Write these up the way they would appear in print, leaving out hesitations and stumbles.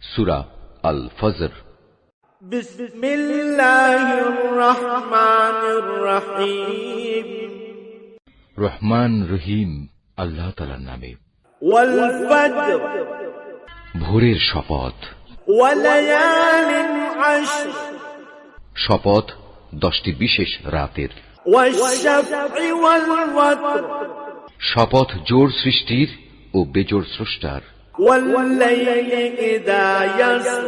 সূরা আল ফজর। বিসমিল্লাহির রহমানির রহিম। রহমান রহিম আল্লাহ তাআলার নামে। ওয়াল ফজর, ভোরের শপথ। ওয়ালায়ালিন আশর, শপথ 10টি বিশেষ রাতের। ওয়াশ-শাফঈ ওয়াল ওয়াতর, শপথ জোড় সৃষ্টির ও বেজোড় স্রষ্টার। ওয়াল-লাইলি ইযা ইয়াসর,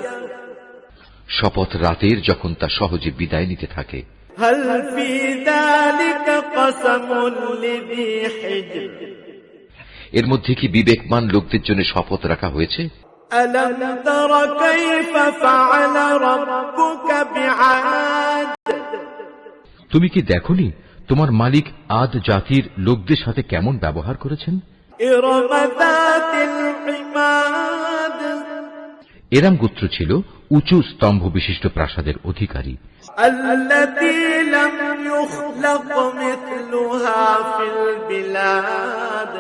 শপথ রাতের যখন তা সহজে বিদায় নিতে থাকে। হাল ফি যালিকা কসমুন লিযী হিজর, এর মধ্যে কি বিবেকমান লোকদের জন্য শপথ রাখা হয়েছে? আলাম তারা কাইফা ফাআলা রাব্বুকা বিআদ, তুমি কি দেখোনি তোমার মালিক আদ জাতির লোকদের সাথে কেমন ব্যবহার করেছেন? ইরম যাতিল ইমাদ, এরাম গোত্র ছিল উঁচু স্তম্ভ বিশিষ্ট প্রাসাদের অধিকারী। আল্লাতী লাম ইউখলাক মিথলুহা ফিল বিলাদ,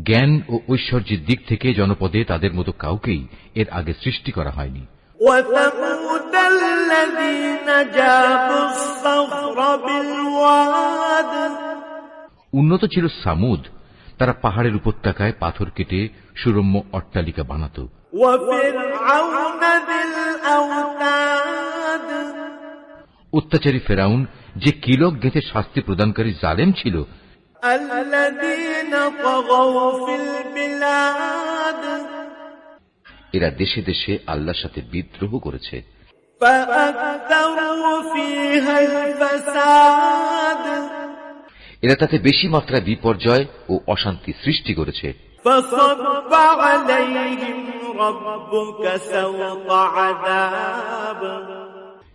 জ্ঞান ও ঐশ্বর্যের দিক থেকে জনপদে তাদের মতো কাউকেই এর আগে সৃষ্টি করা হয়নি। ওয়া সামুদাল্লাযীনা জাবুস সাখরা বিল ওয়াদ, উন্নত ছিল সামুদ, তারা পাহাড়ের উপত্যকায় পাথর কেটে সুরম্য অট্টালিকা বানাত। ওয়া ফিরআউনা যিল আওতাদ, অত্যাচারী ফেরাউন যে কিলক গেঁথে শাস্তি প্রদানকারী জালেম ছিল। আল্লাযীনা তাগাউ ফিল বিলাদ, এরা দেশে দেশে আল্লাহর সাথে বিদ্রোহ করেছে। ফাআকতারু ফীহাল ফাসাদ, এরা তাতে বেশি মাত্রায় বিপর্যয় ও অশান্তি সৃষ্টি করেছে। ফাসাব্বা আলাইহিম রাব্বুকা সাওতা আযাব,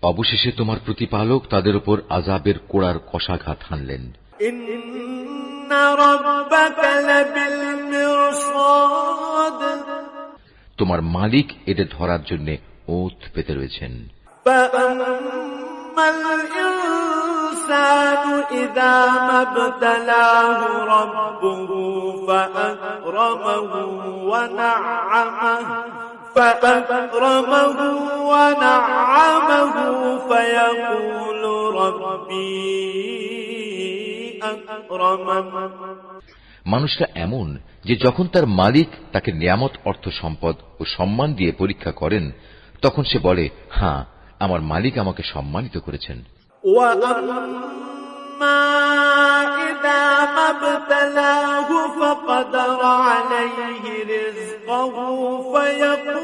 অবশেষে তোমার প্রতিপালক তাদের উপর আযাবের কোড়ার কষাঘাত হানলেন। ইন্না রাব্বাকা লাবিল মিরসাদ, তোমার মালিক এদের ধরার জন্য ওঁত পেতে রয়েছেন। ফাআম্মাল ইনসানু ইযা মাবতালাহু রাব্বুহু ফাআকরামাহু ওয়া না'আমাহু ফায়াকুলু রাব্বি আকরামান। মানুষটা এমন যে যখন তার মালিক তাকে নিয়ামত, অর্থ সম্পদ ও সম্মান দিয়ে পরীক্ষা করেন, তখন সে বলে, হ্যাঁ, আমার মালিক আমাকে সম্মানিত করেছেন। ওয়া আম্মা ইযা মাবতালাহু ফাকাদারা আলাইহি রিজকাহু ফায়াকুলু